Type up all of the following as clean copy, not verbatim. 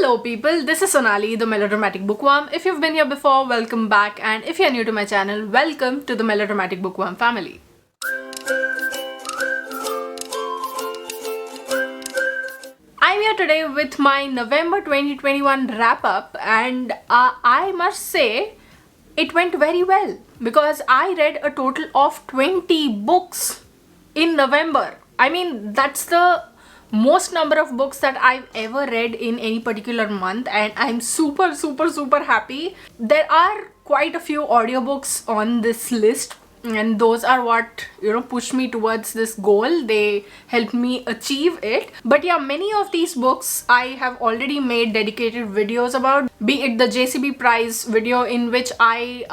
Hello people, this is Sonali, the Melodramatic Bookworm. If you've been here before, welcome back, and if you're new to my channel, welcome to the Melodramatic Bookworm family. I'm here today with my November 2021 wrap-up, and I must say it went very well because I read a total of 20 books in November. I mean, that's the most number of books that I've ever read in any particular month, and I'm super happy. There are quite a few audiobooks on this list, and those are what push me towards this goal. They help me achieve it. But yeah, many of these books I have already made dedicated videos about, be it the JCB prize video in which I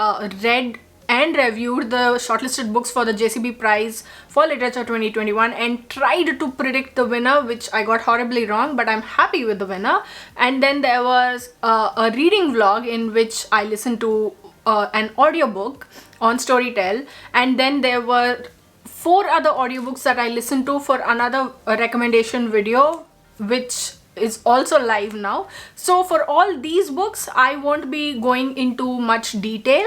read and reviewed the shortlisted books for the JCB prize for literature 2021 and tried to predict the winner, which I got horribly wrong, but I'm happy with the winner. And then there was a reading vlog in which I listened to an audiobook on Storytel, and then there were 4 other audiobooks that I listened to for another recommendation video, which is also live now. So for all these books I won't be going into much detail.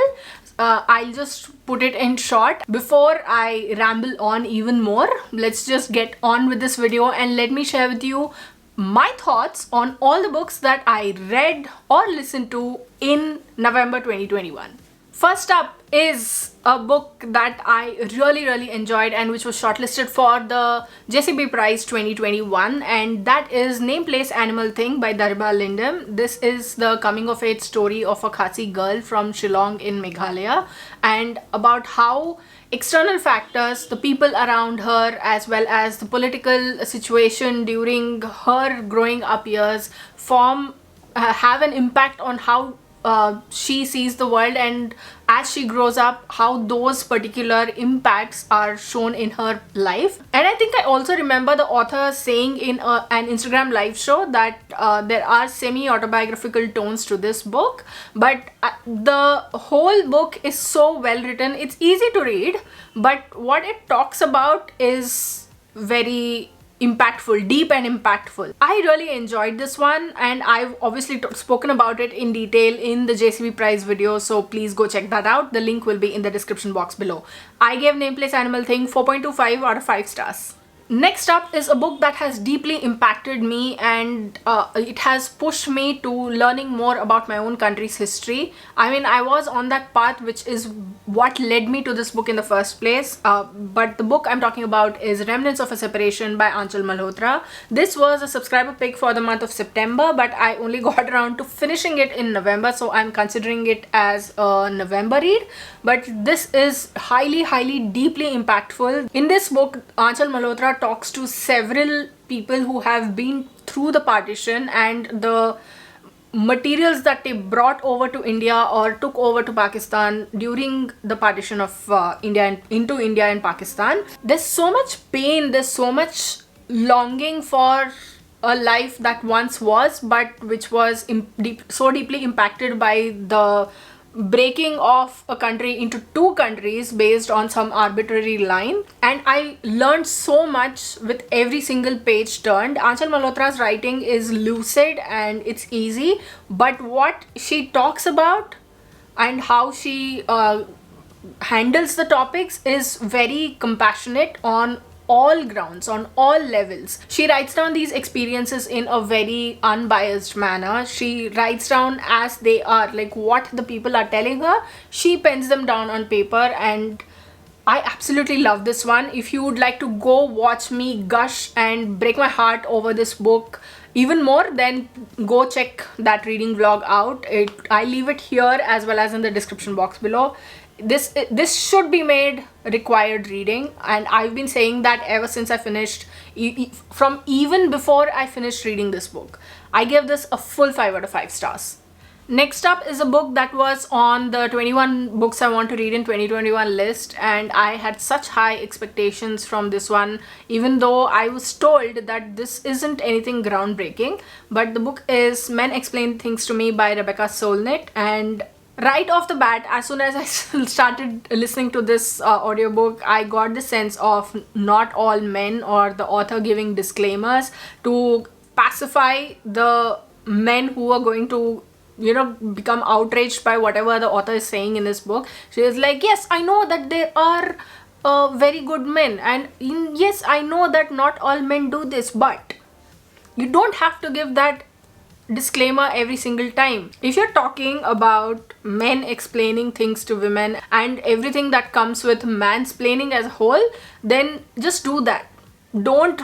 I'll just put it in short before I ramble on even more. Let's just get on with this video and let me share with you my thoughts on all the books that I read or listened to in November 2021. First up is a book that I really enjoyed and which was shortlisted for the JCB Prize 2021, and that is Name Place Animal Thing by Dariba Lindem. This is the coming of age story of a Khasi girl from Shillong in Meghalaya, and about how external factors, the people around her as well as the political situation during her growing up years have an impact on how she sees the world, and as she grows up, how those particular impacts are shown in her life. And I think I also remember the author saying in an Instagram live show that there are semi-autobiographical tones to this book, but the whole book is so well written. It's easy to read, but what it talks about is very impactful, deep and impactful. I really enjoyed this one, and I've obviously spoken about it in detail in the JCB Prize video, so please go check that out. The link will be in the description box below. I gave Name Place Animal Thing 4.25 out of 5 stars. Next up is a book that has deeply impacted me, and it has pushed me to learning more about my own country's history. I mean, I was on that path, which is what led me to this book in the first place. But the book I'm talking about is Remnants of a Separation by Aanchal Malhotra. This was a subscriber pick for the month of September, but I only got around to finishing it in November, so I'm considering it as a November read. But this is highly deeply impactful. In this book, Aanchal Malhotra talks to several people who have been through the partition and the materials that they brought over to India or took over to Pakistan during the partition of India and Pakistan. There's so much pain, there's so much longing for a life that once was, but which was so deeply impacted by the breaking of a country into 2 countries based on some arbitrary line. And I learned so much with every single page turned. Aanchal Malhotra's writing is lucid and it's easy, but what she talks about and how she handles the topics is very compassionate on all grounds, on all levels. She writes down these experiences in a very unbiased manner. She writes down as they are, like what the people are telling her. She pens them down on paper, and I absolutely love this one. If you would like to go watch me gush and break my heart over this book even more, then go check that reading vlog out. I leave it here as well as in the description box below. This should be made required reading, and I've been saying that ever since I finished, from even before I finished reading this book. I gave this a full 5 out of 5 stars. Next up is a book that was on the 21 books I want to read in 2021 list, and I had such high expectations from this one, even though I was told that this isn't anything groundbreaking. But the book is Men Explain Things to Me by Rebecca Solnit, and right off the bat, as soon as I started listening to this audiobook, I got the sense of not all men, or the author giving disclaimers to pacify the men who are going to, you know, become outraged by whatever the author is saying in this book. She is like, yes, I know that there are very good men, and yes, I know that not all men do this, but you don't have to give that disclaimer every single time. If you're talking about men explaining things to women and everything that comes with mansplaining as a whole, then just do that. Don't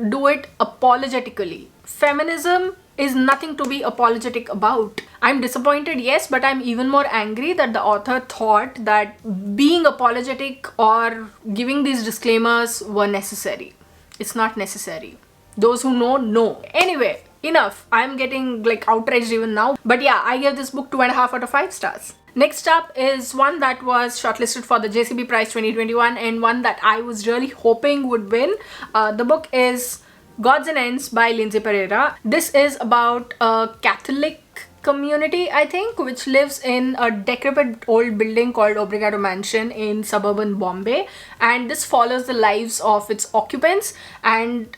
do it apologetically. Feminism is nothing to be apologetic about. I'm disappointed, yes, but I'm even more angry that the author thought that being apologetic or giving these disclaimers were necessary. It's not necessary. Those who know. Anyway, enough. I'm getting like outraged even now. But yeah, I gave this book 2.5 out of 5 stars. Next up is one that was shortlisted for the JCB Prize 2021 and one that I was really hoping would win. The book is Gods and Ends by Lindsay Pereira. This is about a Catholic community, I think, which lives in a decrepit old building called Obrigado Mansion in suburban Bombay, and this follows the lives of its occupants. And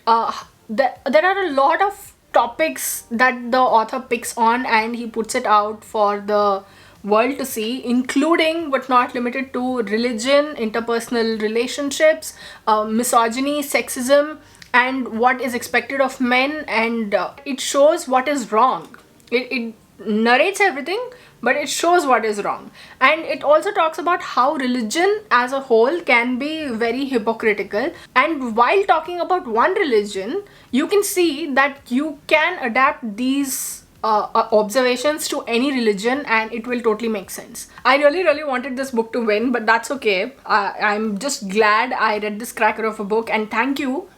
there are a lot of topics that the author picks on and he puts it out for the world to see, including but not limited to religion, interpersonal relationships, misogyny, sexism, and what is expected of men, and it shows what is wrong. It narrates everything, but it shows what is wrong. And it also talks about how religion as a whole can be very hypocritical, and while talking about one religion, you can see that you can adapt these observations to any religion and it will totally make sense. I really wanted this book to win, but that's okay. I'm just glad I read this cracker of a book, and thank you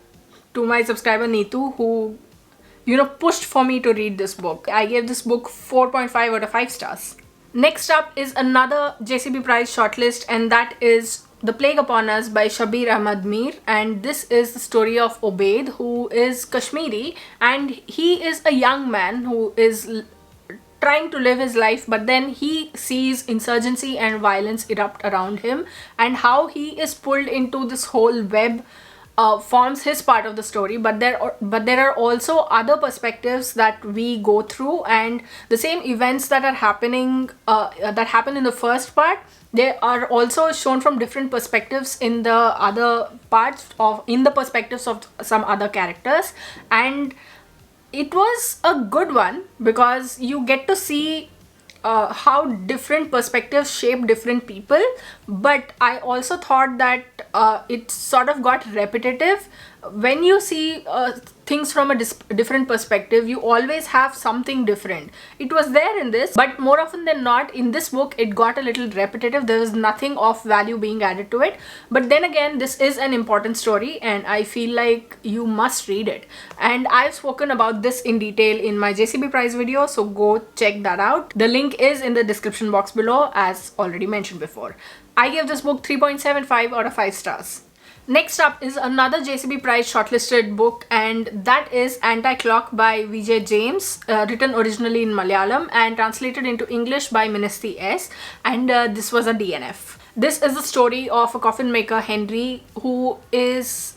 to my subscriber Neetu, who, you know, pushed for me to read this book. I gave this book 4.5 out of 5 stars. Next up is another JCB Prize shortlist, and that is The Plague Upon Us by Shabir Ahmad Mir. And this is the story of Obaid, who is Kashmiri, and he is a young man who is trying to live his life, but then he sees insurgency and violence erupt around him, and how he is pulled into this whole web forms his part of the story. But there are also other perspectives that we go through, and the same events that are happening that happen in the first part, they are also shown from different perspectives in the other parts, of in the perspectives of some other characters. And it was a good one because you get to see how different perspectives shape different people. But I also thought that it sort of got repetitive. When you see things from a different perspective, you always have something different. It was there in this, but more often than not in this book it got a little repetitive. There was nothing of value being added to it. But then again, this is an important story and I feel like you must read it, and I've spoken about this in detail in my JCB Prize video, so go check that out. The link is in the description box below, as already mentioned before. I gave this book 3.75 out of 5 stars. Next up is another JCB Prize shortlisted book, and that is Anticlock by Vijay James, written originally in Malayalam and translated into English by Ministry S, and this was a DNF. This is the story of a coffin maker, Henry, who has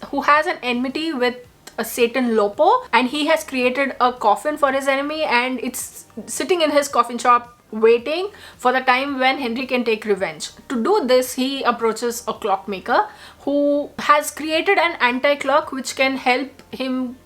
an enmity with a Satan Lopo, and he has created a coffin for his enemy, and it's sitting in his coffin shop waiting for the time when Henry can take revenge. To do this, he approaches a clockmaker who has created an anti-clock which can help him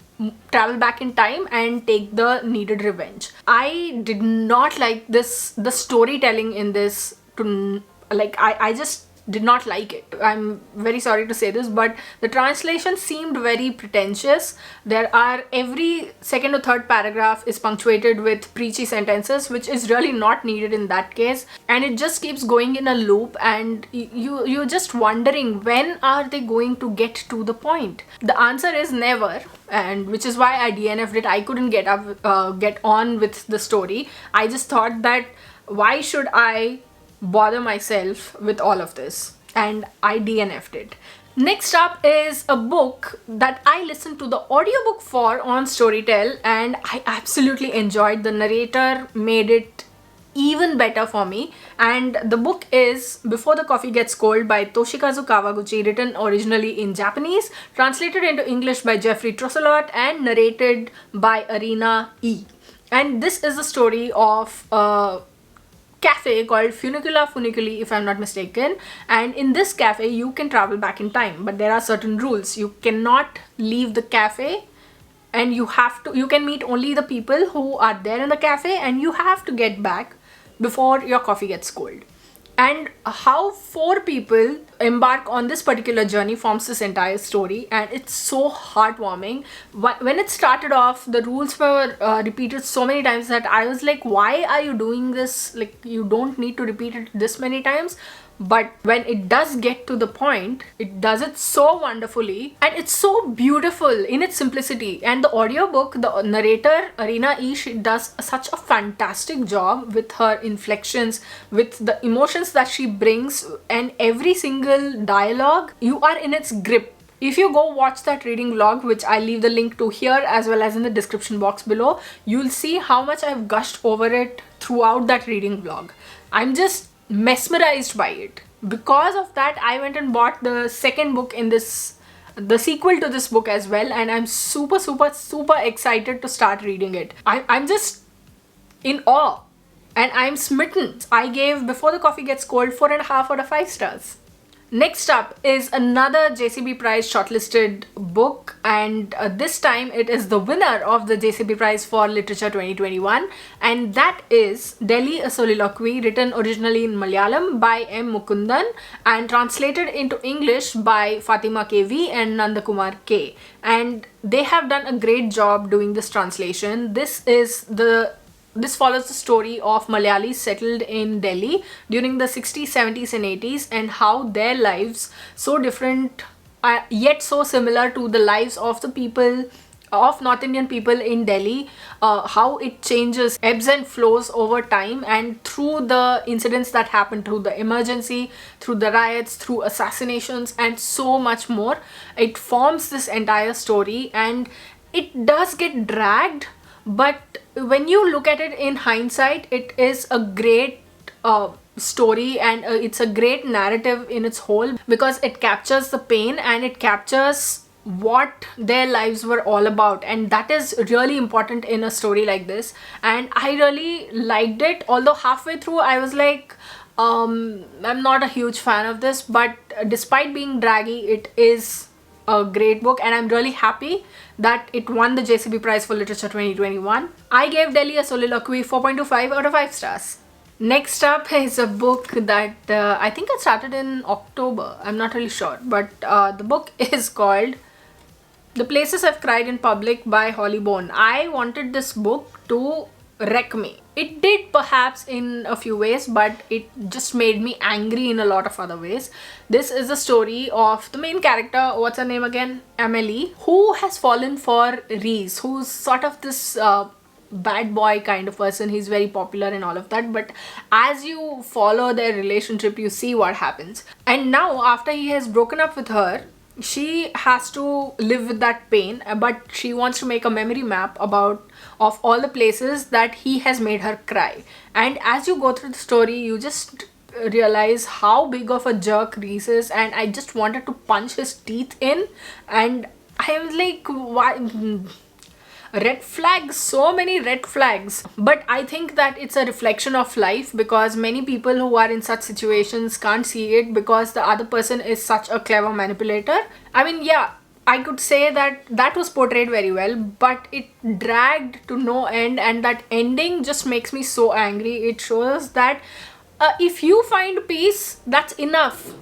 travel back in time and take the needed revenge. I did not like the storytelling in this. I just did not like it. I'm very sorry to say this, but the translation seemed very pretentious. Every second or third paragraph is punctuated with preachy sentences, which is really not needed in that case, and it just keeps going in a loop, and you're just wondering when are they going to get to the point. The answer is never, and which is why I DNF'd it. I couldn't get on with the story. I just thought that why should I bother myself with all of this, and I DNF'd it. Next up is a book that I listened to the audiobook for on Storytel, and I absolutely enjoyed. The narrator made it even better for me, and the book is Before the Coffee Gets Cold by Toshikazu Kawaguchi, written originally in Japanese, translated into English by Jeffrey Trosselot, and narrated by Arena E. And this is the story of a cafe called Funicula Funiculi, if I'm not mistaken. And in this cafe, you can travel back in time, but there are certain rules. You cannot leave the cafe, and you can meet only the people who are there in the cafe, and you have to get back before your coffee gets cold. And how 4 people embark on this particular journey forms this entire story, and it's so heartwarming. When it started off, the rules were repeated so many times that I was like, why are you doing this? Like, you don't need to repeat it this many times. But when it does get to the point, it does it so wonderfully, and it's so beautiful in its simplicity. And the audiobook, the narrator Arina E, she does such a fantastic job with her inflections, with the emotions that she brings, and every single dialogue, you are in its grip. If you go watch that reading vlog, which I'll leave the link to here as well as in the description box below, you'll see how much I've gushed over it throughout that reading vlog. I'm just mesmerized by it. Because of that, I went and bought the second book in this, the sequel to this book as well, and I'm super excited to start reading it. I'm just in awe, and I'm smitten. I gave Before the Coffee Gets Cold 4.5 out of 5 stars. Next up is another JCB Prize shortlisted book, and this time it is the winner of the JCB Prize for Literature 2021, and that is Delhi, a Soliloquy, written originally in Malayalam by M. Mukundan and translated into English by Fatima KV and Nandakumar K. And they have done a great job doing this translation. This follows the story of Malayalis settled in Delhi during the 60s, 70s and 80s, and how their lives, so different yet so similar to the lives of the people, of North Indian people in Delhi, how it changes, ebbs and flows over time, and through the incidents that happen, through the emergency, through the riots, through assassinations and so much more. It forms this entire story, and it does get dragged, but when you look at it in hindsight, it is a great story, and it's a great narrative in its whole, because it captures the pain and it captures what their lives were all about, and that is really important in a story like this. And I really liked it, although halfway through I was like, I'm not a huge fan of this, but despite being draggy, it is a great book, and I'm really happy that it won the JCB Prize for Literature 2021. I gave Delhi, a Soliloquy 4.25 out of 5 stars. Next up is a book that I think I started in October, I'm not really sure, but the book is called The Places I've Cried in Public by Holly Bone. I wanted this book to wreck me. It did perhaps in a few ways, but it just made me angry in a lot of other ways. This is the story of the main character, what's her name again? Amelie, who has fallen for Reese, who's sort of this bad boy kind of person. He's very popular and all of that, but as you follow their relationship, you see what happens. And now, after he has broken up with her, she has to live with that pain, but she wants to make a memory map of all the places that he has made her cry. And as you go through the story, you just realize how big of a jerk Reese is, and I just wanted to punch his teeth in. And I was like, why? Red flags, so many red flags. But I think that it's a reflection of life, because many people who are in such situations can't see it because the other person is such a clever manipulator. I mean, yeah, I could say that was portrayed very well, but it dragged to no end, and that ending just makes me so angry. It shows that if you find peace, that's enough.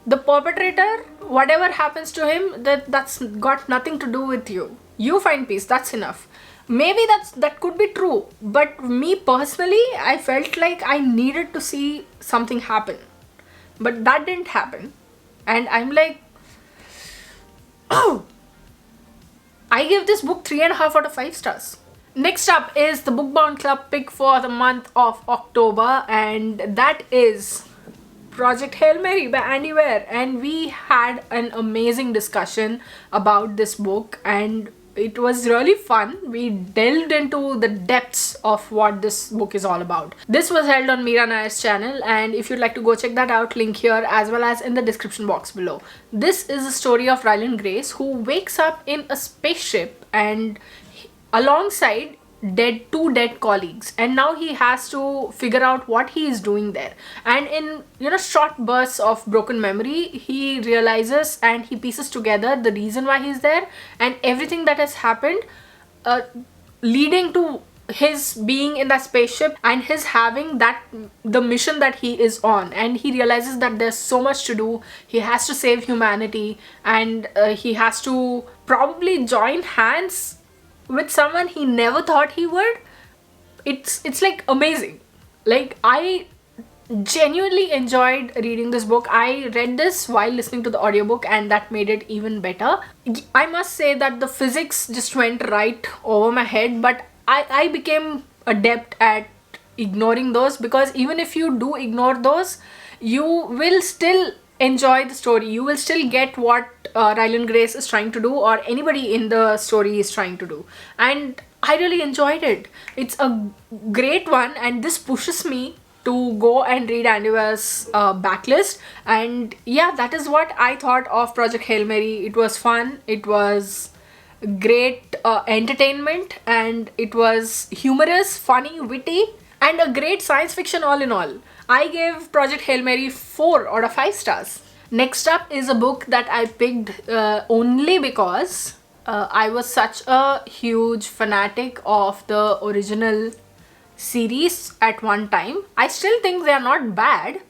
The perpetrator, whatever happens to him, that's got nothing to do with you. You find peace, that's enough. Maybe that could be true, but me personally, I felt like I needed to see something happen, but that didn't happen. And I'm like, oh, I give this book 3.5 out of 5 stars. Next up is the Bookbound Club pick for the month of October, and that is Project Hail Mary by Andy Weir. And we had an amazing discussion about this book, and it was really fun. We delved into the depths of what this book is all about. This was held on Meera Nair's channel, and if you'd like to go check that out, link here as well as in the description box below. This is the story of Ryland Grace, who wakes up in a spaceship, and alongside two dead colleagues, and now he has to figure out what he is doing there. And in, you know, short bursts of broken memory, he realizes and he pieces together the reason why he's there and everything that has happened, leading to his being in that spaceship and his having that the mission that he is on. And he realizes that there's so much to do. He has to save humanity, and he has to probably join hands with someone he never thought he would. It's like amazing. Like, I genuinely enjoyed reading this book. I read this while listening to the audiobook, and that made it even better. I must say that the physics just went right over my head, but I became adept at ignoring those, because even if you do ignore those, you will still enjoy the story. You will still get what Ryland Grace is trying to do, or anybody in the story is trying to do. And I really enjoyed it. It's a great one, and this pushes me to go and read Andy Weir's backlist. And yeah, that is what I thought of Project Hail Mary. It was fun. It was great entertainment, and it was humorous, funny, witty, and a great science fiction all in all. I gave Project Hail Mary 4 out of 5 stars. Next up is a book that I picked only because I was such a huge fanatic of the original series at one time. I still think they are not bad,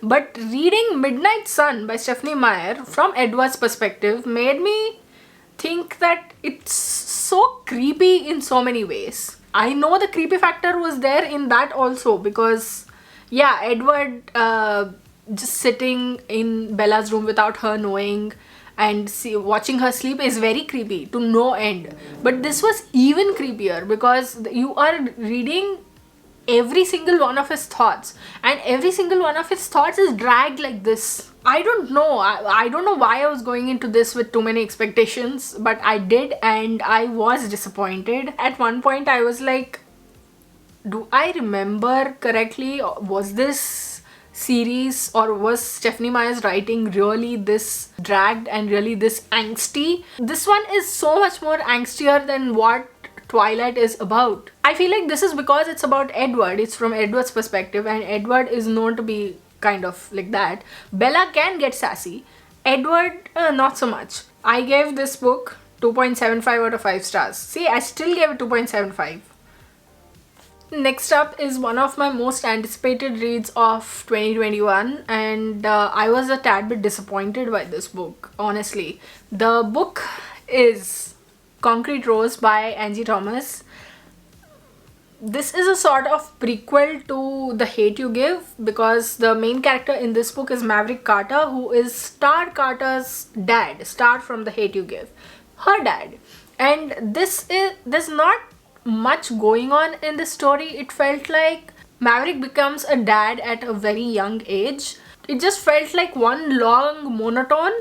but reading Midnight Sun by Stephanie Meyer from Edward's perspective made me think that it's so creepy in so many ways. I know the creepy factor was there in that also, because yeah, Edward just sitting in Bella's room without her knowing and watching her sleep is very creepy to no end. But this was even creepier because you are reading every single one of his thoughts, and every single one of his thoughts is dragged like this. I don't know. I don't know why I was going into this with too many expectations, but I did, and I was disappointed. At one point I was like, do I remember correctly? Was this series, or was Stephanie Meyer's writing really this dragged and really this angsty? This one is so much more angstier than what Twilight is about. I feel like this is because it's about Edward. It's from Edward's perspective, and Edward is known to be kind of like that. Bella can get sassy. Edward, not so much. I gave this book 2.75 out of 5 stars. See, I still gave it 2.75. Next up is one of my most anticipated reads of 2021, and I was a tad bit disappointed by this book, honestly. The book is Concrete Rose by Angie Thomas. This is a sort of prequel to The Hate You Give, because the main character in this book is Maverick Carter, who is Star Carter's dad, Star from The Hate You Give, her dad. And there's not much going on in this story. It felt like Maverick becomes a dad at a very young age. It just felt like one long monotone,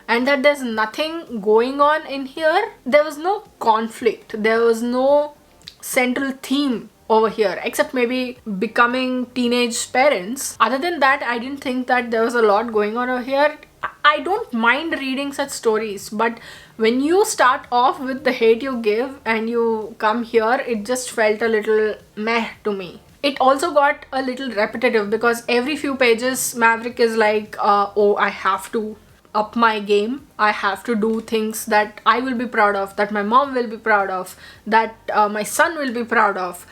and that there's nothing going on in here. There was no conflict. There was no central theme over here, except maybe becoming teenage parents. Other than that, I didn't think that there was a lot going on over here. I don't mind reading such stories, but when you start off with The Hate You Give and you come here, it just felt a little meh to me. It also got a little repetitive, because every few pages Maverick is like, oh, I have to up my game. I have to do things that I will be proud of, that my mom will be proud of, that my son will be proud of.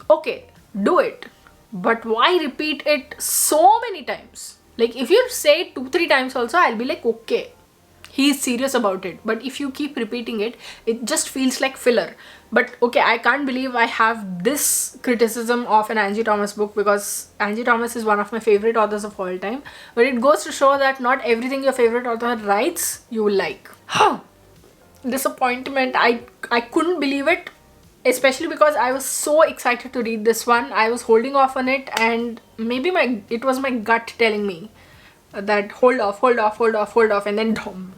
Okay, do it. But why repeat it so many times? Like, if you say it 2-3 times also, I'll be like, okay, he's serious about it. But if you keep repeating it, it just feels like filler. But okay, I can't believe I have this criticism of an Angie Thomas book, because Angie Thomas is one of my favorite authors of all time. But it goes to show that not everything your favorite author writes you will like. Disappointment. I couldn't believe it, especially because I was so excited to read this one. I was holding off on it, and maybe it was my gut telling me that hold off, and then dom.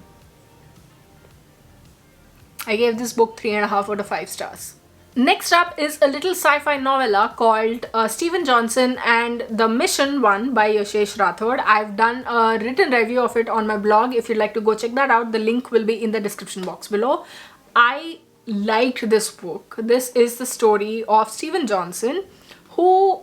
I gave this book 3.5 out of 5 stars. Next up is a little sci-fi novella called Stephen Johnson and the Mission One by Yashesh Rathod. I've done a written review of it on my blog. If you'd like to go check that out, the link will be in the description box below. I liked this book. This is the story of Steven Johnson, who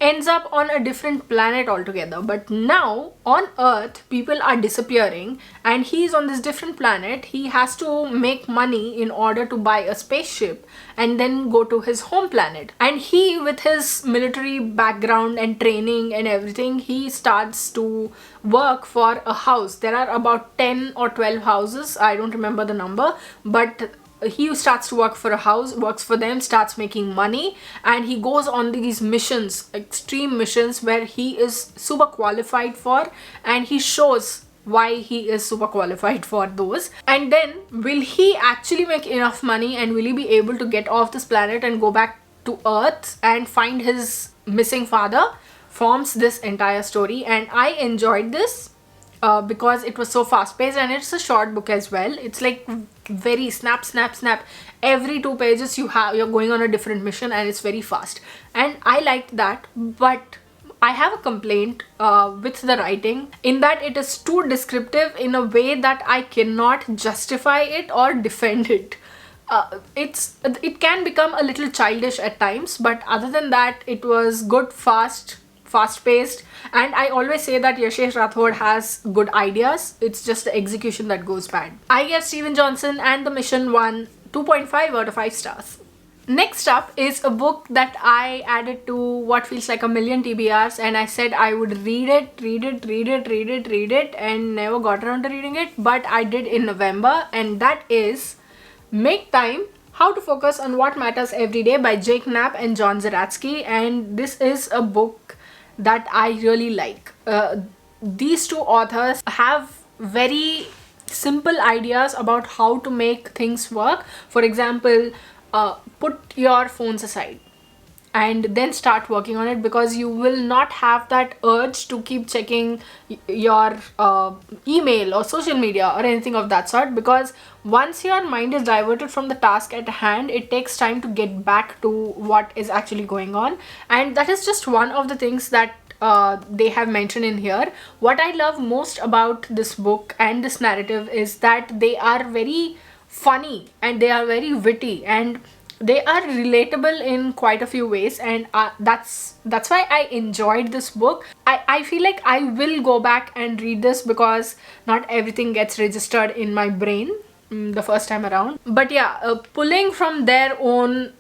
ends up on a different planet altogether. But now on Earth, people are disappearing, and he's on this different planet. He has to make money in order to buy a spaceship and then go to his home planet. And he, with his military background and training and everything, he starts to work for a house. There are about 10 or 12 houses, I don't remember the number, but he starts to work for a house, works for them, starts making money, and he goes on these missions, extreme missions, where he is super qualified for, and he shows why he is super qualified for those. And then, will he actually make enough money, and will he be able to get off this planet and go back to Earth and find his missing father? Forms this entire story, and I enjoyed this because it was so fast paced, and it's a short book as well. It's like very snap snap snap. Every 2 pages you're going on a different mission, and it's very fast, and I liked that. But I have a complaint with the writing, in that it is too descriptive in a way that I cannot justify it or defend it. It can become a little childish at times, but other than that, it was good, fast-paced, and I always say that Yashesh Rathod has good ideas. It's just the execution that goes bad. I gave Steven Johnson and the Mission 1 2.5 out of 5 stars. Next up is a book that I added to what feels like a million TBRs, and I said I would read it and never got around to reading it, but I did in November, and that is Make Time: How to Focus on What Matters Every Day by Jake Knapp and John Zeratsky. And this is a book that I really like. These two authors have very simple ideas about how to make things work. For example, put your phones aside and then start working on it, because you will not have that urge to keep checking your email or social media or anything of that sort, because once your mind is diverted from the task at hand, it takes time to get back to what is actually going on. And that is just one of the things that they have mentioned in here. What I love most about this book and this narrative is that they are very funny, and they are very witty, and they are relatable in quite a few ways, and that's why I enjoyed this book. I feel like I will go back and read this, because not everything gets registered in my brain the first time around. But yeah, pulling from their own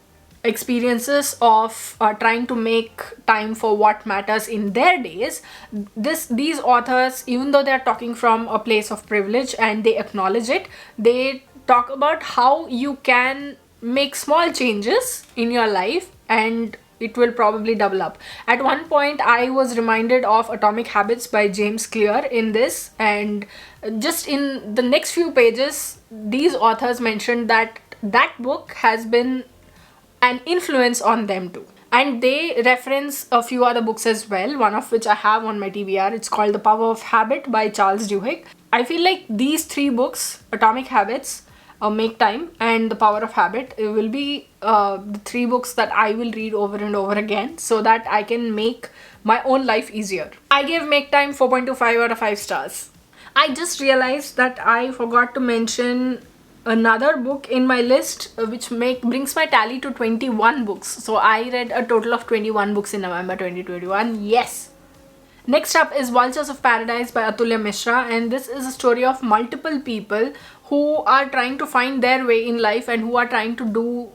experiences of trying to make time for what matters in their days, these authors, even though they're talking from a place of privilege and they acknowledge it, they talk about how you can make small changes in your life and it will probably double up. At one point, I was reminded of Atomic Habits by James Clear in this, and just in the next few pages, these authors mentioned that that book has been an influence on them too. And they reference a few other books as well, one of which I have on my TBR. It's called The Power of Habit by Charles Duhigg. I feel like these three books, Atomic Habits, Make Time, and The Power of Habit, will be the three books that I will read over and over again, so that I can make my own life easier. I gave Make Time 4.25 out of 5 stars. I just realized that I forgot to mention another book in my list, which brings my tally to 21 books. So I read a total of 21 books in November 2021. Yes! Next up is Vultures of Paradise by Atulya Mishra, and this is a story of multiple people who are trying to find their way in life and who are trying to do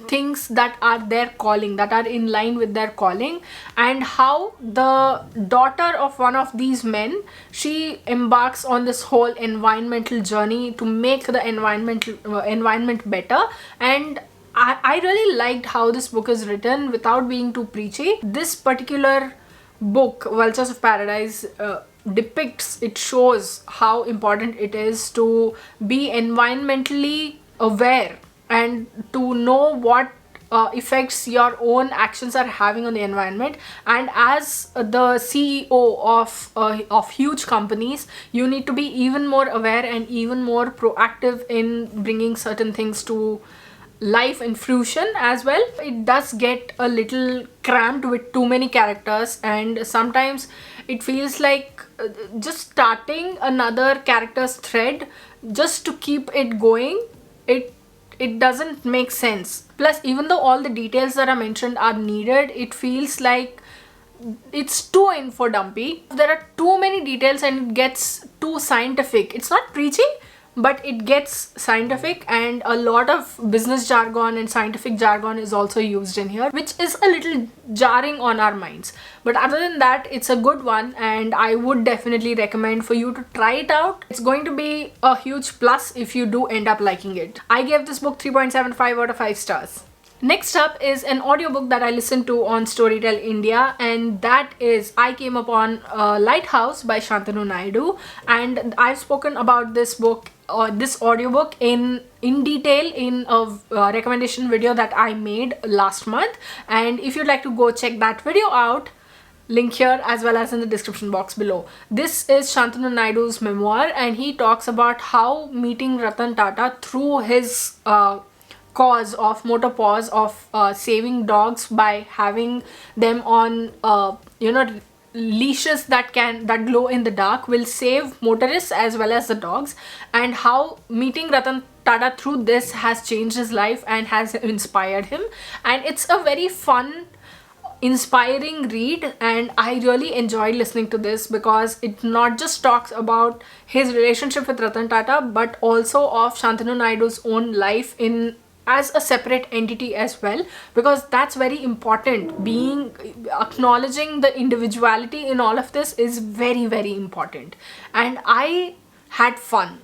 things that are their calling, that are in line with their calling, and how the daughter of one of these men, she embarks on this whole environmental journey to make the environment better. And I really liked how this book is written without being too preachy. This particular book, Vultures of Paradise, it shows how important it is to be environmentally aware and to know what effects your own actions are having on the environment. And as the CEO of huge companies, you need to be even more aware and even more proactive in bringing certain things to life and fruition as well. It does get a little cramped with too many characters, and sometimes it feels like just starting another character's thread just to keep it going. it doesn't make sense. Plus, even though all the details that are mentioned are needed, it feels like it's too info dumpy. There are too many details and it gets too scientific. It's not preachy, but it gets scientific, and a lot of business jargon and scientific jargon is also used in here, which is a little jarring on our minds. But other than that, it's a good one, and I would definitely recommend for you to try it out. It's going to be a huge plus if you do end up liking it. I gave this book 3.75 out of 5 stars. Next up is an audiobook that I listened to on Storytel India, and that is I came upon Lighthouse by Shantanu Naidu, and I've spoken about this book or this audiobook in detail in a recommendation video that I made last month, and if you'd like to go check that video out, link here as well as in the description box below. This is Shantanu Naidu's memoir, and he talks about how meeting Ratan Tata through his motor cause of saving dogs by having them on leashes that glow in the dark will save motorists as well as the dogs, and how meeting Ratan Tata through this has changed his life and has inspired him. And it's a very fun, inspiring read, and I really enjoyed listening to this because it not just talks about his relationship with Ratan Tata but also of Shantanu Naidu's own life as a separate entity as well, because that's very important. Acknowledging the individuality in all of this is very, very important. And I had fun.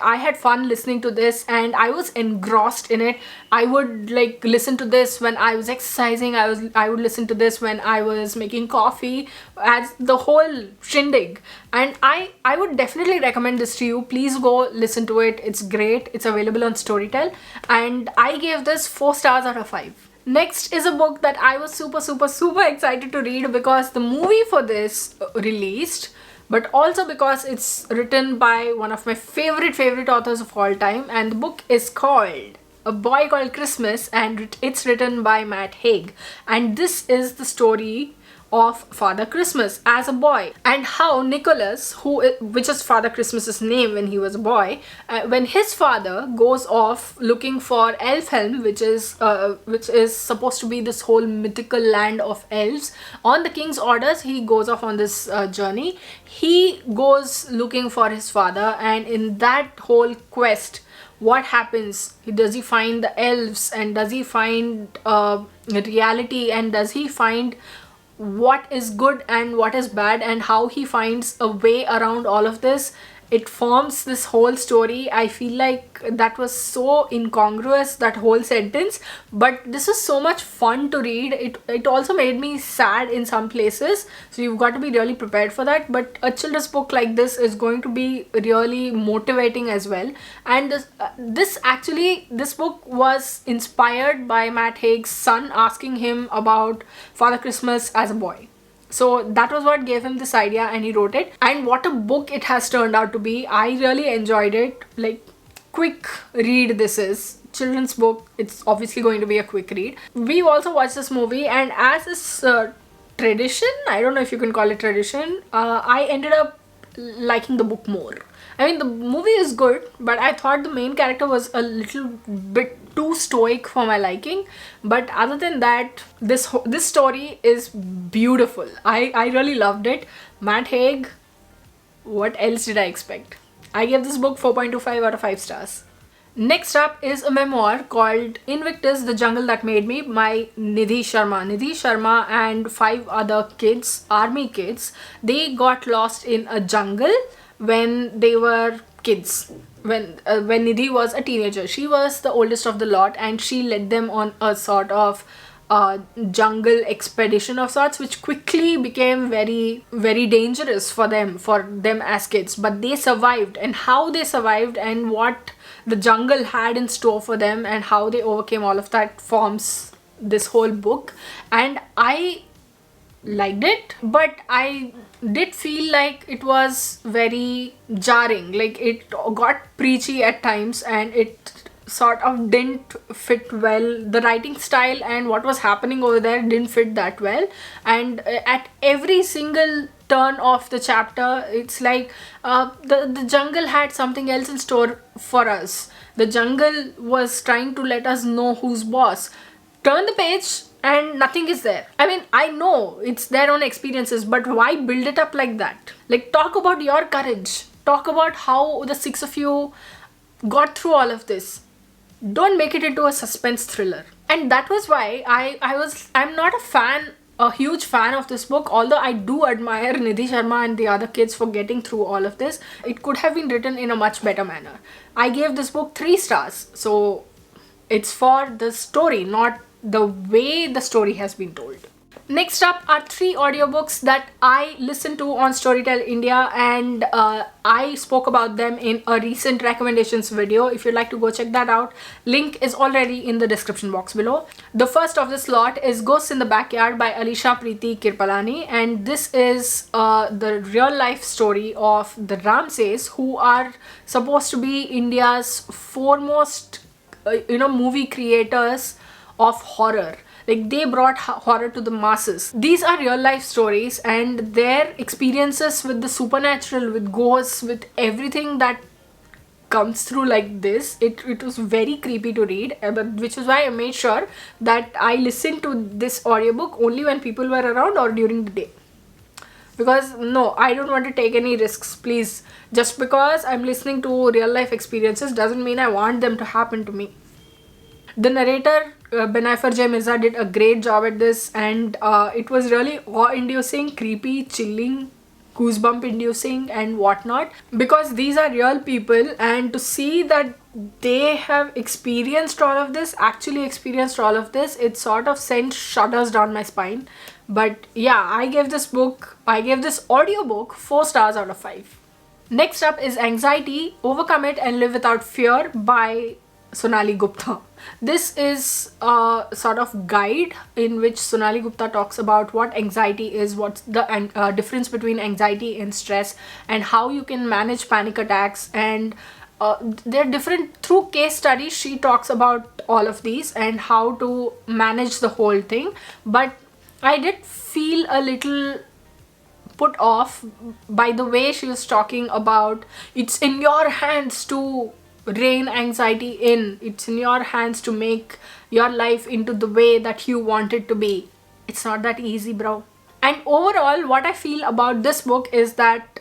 I had fun listening to this, and I was engrossed in it. I would listen to this when I was exercising. I would listen to this when I was making coffee, as the whole shindig. And I would definitely recommend this to you. Please go listen to it. It's great. It's available on Storytel, and I gave this 4 stars out of 5. Next is a book that I was super, super, super excited to read because the movie for this released, but also because it's written by one of my favorite authors of all time, and the book is called A Boy Called Christmas, and it's written by Matt Haig. And this is the story of Father Christmas as a boy, and how Nicholas, which is Father Christmas's name when he was a boy, when his father goes off looking for Elfhelm, which is supposed to be this whole mythical land of elves, on the king's orders, he goes off on this journey. He goes looking for his father, and in that whole quest, what happens? Does he find the elves, and does he find reality, and does he find what is good and what is bad, and how he finds a way around all of this? It forms this whole story. I feel like that was so incongruous, that whole sentence, but this is so much fun to read. It also made me sad in some places, so you've got to be really prepared for that. But a children's book like this is going to be really motivating as well. And this book was inspired by Matt Haig's son asking him about Father Christmas as a boy. So that was what gave him this idea, and he wrote it. And what a book it has turned out to be. I really enjoyed it. Quick read this is. Children's book, it's obviously going to be a quick read. We've also watched this movie, and as is tradition, I don't know if you can call it tradition, I ended up liking the book more. I mean, the movie is good, but I thought the main character was a little bit too stoic for my liking. But other than that, this story is beautiful. I really loved it. Matt Haig, what else did I expect? I gave this book 4.25 out of 5 stars. Next up is a memoir called Invictus, The Jungle That Made Me by Nidhi Sharma. Nidhi Sharma and 5 other kids, army kids, they got lost in a jungle when they were kids. When Nidhi was a teenager. She was the oldest of the lot, and she led them on a sort of jungle expedition of sorts, which quickly became very, very dangerous for them as kids. But they survived, and how they survived and what the jungle had in store for them and how they overcame all of that forms this whole book. And I liked it, but I did feel like it was very jarring. It got preachy at times, and it sort of didn't fit well. The writing style and what was happening over there didn't fit that well, and at every single turn of the chapter. It's like the jungle had something else in store for us. The jungle was trying to let us know who's boss. Turn the page and nothing is there. I mean, I know it's their own experiences, but why build it up like that? Like, talk about your courage. Talk about how the 6 of you got through all of this. Don't make it into a suspense thriller. And that was why I'm not a huge fan of this book, although I do admire Nidhi Sharma and the other kids for getting through all of this. It could have been written in a much better manner. I gave this book 3 stars. So it's for the story, not the way the story has been told. Next up are 3 audiobooks that I listened to on Storytel India, and I spoke about them in a recent recommendations video. If you'd like to go check that out, link is already in the description box below. The first of this lot is Ghosts in the Backyard by Alisha Preeti Kirpalani, and this is the real life story of the Ramsays, who are supposed to be India's foremost movie creators of horror. Like, they brought horror to the masses. These are real life stories, and their experiences with the supernatural, with ghosts, with everything that comes through like this, it was very creepy to read, which is why I made sure that I listened to this audiobook only when people were around or during the day. Because no, I don't want to take any risks, please. Just because I'm listening to real life experiences doesn't mean I want them to happen to me. The narrator, Benaifer J. Mirza, did a great job at this, and it was really awe-inducing, creepy, chilling, goosebump-inducing and whatnot, because these are real people, and to see that they have experienced all of this, it sort of sent shudders down my spine. But yeah, I gave this audiobook 4 stars out of 5. Next up is Anxiety, Overcome It and Live Without Fear by Sonali Gupta. This is a sort of guide in which Sonali Gupta talks about what anxiety is, what's the difference between anxiety and stress, and how you can manage panic attacks. And they're different. Through case studies, she talks about all of these and how to manage the whole thing. But I did feel a little put off by the way she was talking about it's in your hands to rein anxiety in. It's in your hands to make your life into the way that you want it to be. It's not that easy, bro. And overall, what I feel about this book is that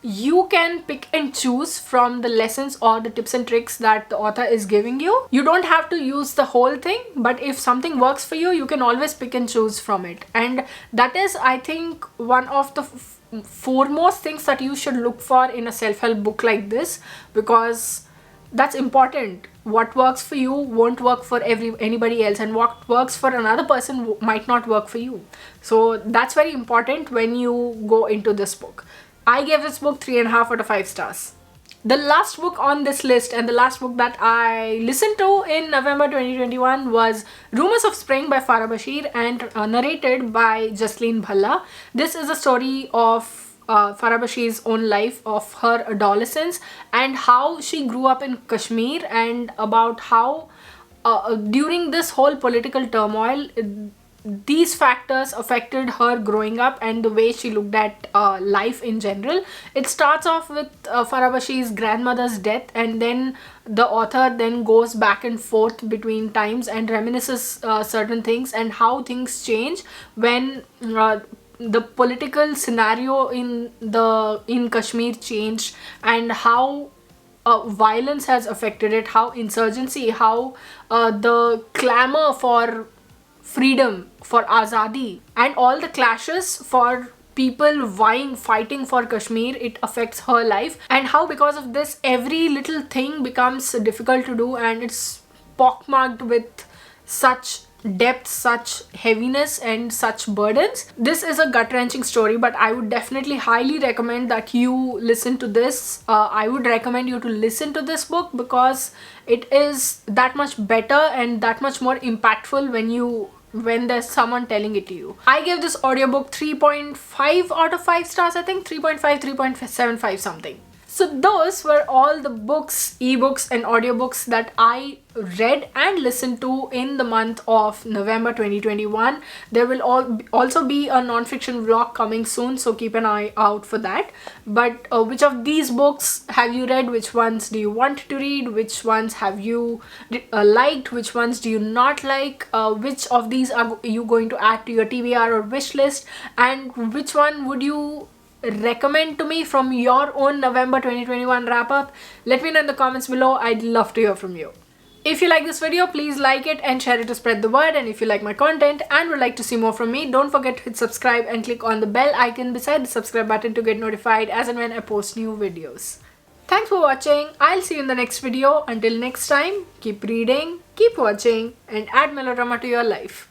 you can pick and choose from the lessons or the tips and tricks that the author is giving you. You don't have to use the whole thing, but if something works for you, you can always pick and choose from it. And that is, I think, one of the foremost things that you should look for in a self-help book like this, because that's important. What works for you won't work for anybody else, and what works for another person might not work for you. So that's very important when you go into this book. I gave this book 3.5 out of 5 stars. The last book on this list, and the last book that I listened to in November 2021, was Rumors of Spring by Farah Bashir and narrated by Jasleen Bhalla. This is a story of Farah Bashir's own life, of her adolescence, and how she grew up in Kashmir, and about how during this whole political turmoil, these factors affected her growing up and the way she looked at life in general. It starts off with Farah Bashir's grandmother's death, and then the author then goes back and forth between times and reminisces certain things and how things change when the political scenario in Kashmir changed, and how violence has affected it, how insurgency, how the clamor for freedom, for azadi, and all the clashes for people fighting for Kashmir, it affects her life, and how because of this every little thing becomes difficult to do, and it's pockmarked with such depth, such heaviness and such burdens. This is a gut-wrenching story, but I would definitely highly recommend that you listen to this. I would recommend you to listen to this book because it is that much better and that much more impactful when there's someone telling it to you. I gave this audiobook 3.5 out of 5 stars, I think 3.5, 3.75 something. So those were all the books, ebooks and audiobooks that I read and listened to in the month of November 2021. There will also be a non-fiction vlog coming soon, so keep an eye out for that. But which of these books have you read? Which ones do you want to read? Which ones have you liked? Which ones do you not like? Which of these are you going to add to your TBR or wish list? And which one would you recommend to me from your own November 2021 wrap up? Let me know in the comments below. I'd love to hear from you. If you like this video, please like it and share it to spread the word. And if you like my content and would like to see more from me, don't forget to hit subscribe and click on the bell icon beside the subscribe button to get notified as and when I post new videos. Thanks for watching. I'll see you in the next video. Until next time, keep reading, keep watching, and add melodrama to your life.